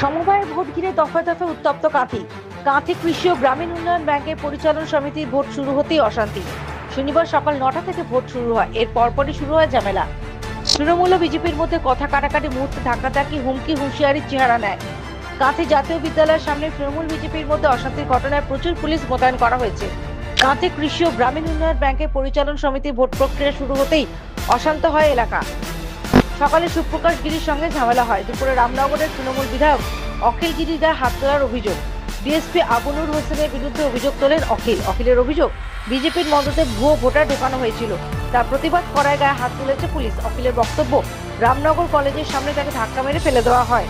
সমবায় ভোট ঘিরে দফায় দফায় উত্তপ্ত কাঁথি কৃষি ও গ্রামীণ উন্নয়ন ব্যাংকের পরিচালন সমিতির ভোট শুরু হতেই অশান্তি। শনিবার সকাল 9টা থেকে ভোট শুরু হয়। এর পরপরই শুরু হয় ঝামেলা। তৃণমূল ও বিজেপির মধ্যে কথা কাটাকাটি, মুহূর্তে ধাক্কাধাক্কি, হুমকি হুঁশিয়ারির চেহারা নেয়। কাঁথি জাতীয় বিদ্যালয়ের সামনে তৃণমূল বিজেপির মধ্যে অশান্তির ঘটনায় প্রচুর পুলিশ মোতায়েন করা হয়েছে। কাঁথি কৃষি ও গ্রামীণ উন্নয়ন ব্যাংকের পরিচালন সমিতির ভোট প্রক্রিয়া শুরু হতেই অশান্ত হয় এলাকা। সকালে সুপ্রকাশ গিরির সঙ্গে ঝামেলা হয়। দুপুরে রামনগরের তৃণমূল বিধায়ক অখিল গিরি গায়ে হাত তোলার অভিযোগ। ডিএসপি আবুনুর হোসেনের বিরুদ্ধে অভিযোগ তোলেন অখিলের অভিযোগ, বিজেপির মদতে ভুয়ো ভোটার ঢোকানো হয়েছিল। তার প্রতিবাদ করায় গায়ে হাত তুলেছে পুলিশ। অখিলের বক্তব্য, রামনগর কলেজের সামনে তাকে ধাক্কা মেরে ফেলে দেওয়া হয়।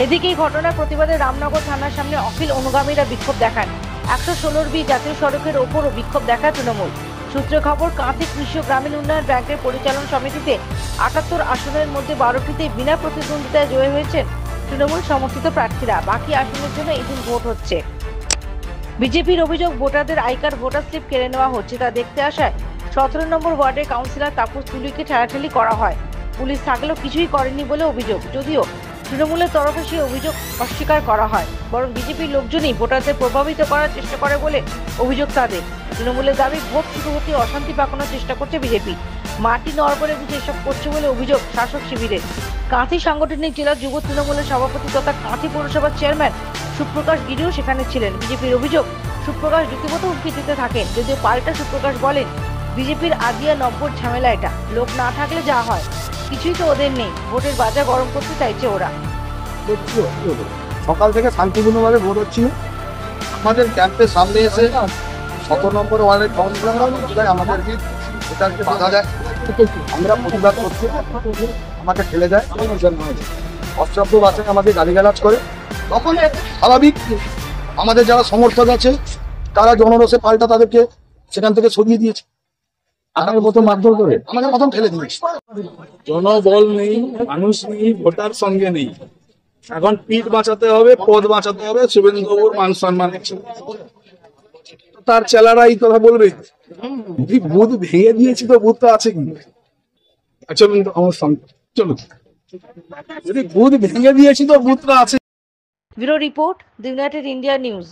এদিকে এই ঘটনার প্রতিবাদে রামনগর থানার সামনে অখিল অনুগামীরা বিক্ষোভ দেখান। 116B জাতীয় সড়কের ওপরও বিক্ষোভ দেখায় তৃণমূল। সূত্রে খবর, কাঁথি কৃষি ও গ্রামীণ উন্নয়ন ব্যাংকের পরিচালন সমিতিতে 78 আসনের মধ্যে 12টিতে বিনা প্রতিদ্বন্দ্বিতায় জয়ী হয়েছেন তৃণমূল সমর্থিত প্রার্থীরা। বাকি আসনের জন্য এদিন ভোট হচ্ছে। বিজেপির অভিযোগ, ভোটারদের আই কার্ড, ভোটার স্লিপ কেড়ে নেওয়া হচ্ছে। তা দেখতে আসায় 17 নম্বর ওয়ার্ডের কাউন্সিলর তাপস তুলিকে ঠেলাঠেলি করা হয়। পুলিশ থাকলেও কিছুই করেনি বলে অভিযোগ। যদিও তৃণমূলের তরফে সেই অভিযোগ অস্বীকার করা হয়, বরং বিজেপির লোকজনই ভোটারদের প্রভাবিত করার চেষ্টা করে বলে অভিযোগ তাদের। তৃণমূলের দাবি, ভোট শুরু হতে অশান্তি পাকানোর চেষ্টা করছে বিজেপি। মাটি নড়বড়ে বুঝে এসব করছে বলে অভিযোগ শাসক শিবিরের। কাঁথি সাংগঠনিক জেলা যুব তৃণমূলের সভাপতি তথা কাঁথি পৌরসভার চেয়ারম্যান সুপ্রকাশ গিরিও সেখানে ছিলেন। বিজেপির অভিযোগ, সুপ্রকাশ রীতিমত হুমকি দিতে থাকেন। যদিও পাল্টা সুপ্রকাশ বলেন, বিজেপির আজিয়া নব্বর ঝামেলা এটা, লোক না থাকলে যা হয়, কিছুই তো ওদের নেই, ভোটের বাজার গরম করতে চাইছে ওরা। সকাল থেকে শান্তিপূর্ণভাবে ভোট হচ্ছিল। আমাদের ক্যাম্পের সামনে এসে 17 নম্বর ওয়ার্ডের কাউন্সিলর আমাদেরকে ভোটারকে বাধা দেয়। আমরা প্রতিবাদ করছি, আমাকে ঠেলে দেয়, অশ্রদ্ধ ভাষায় আমাকে গালিগালাজ করে। তখন স্বাভাবিক আমাদের যারা সমর্থক আছে তারা জনরোষে পাল্টা তাদেরকে সেখান থেকে সরিয়ে দিয়েছে। আমাদের প্রথম মারধর করে আমাদের প্রথম ঠেলে দিয়েছে। জনবল নেই, মানুষ নেই, ভোটার সঙ্গে নেই। এখন পিঠ বাঁচাতে হবে, পদ বাঁচাতে হবে, শুভেন্দুবাবুর মান সম্মান। তার চেলারা এই কথা বলবে, বুথ ভেঙে দিয়েছি তো বুথ তো আছে কি? চলুন আমার সঙ্গে চলুন, যদি বুথ ভেঙে দিয়েছি তো বুথটা আছে। Bureau report, the United India news.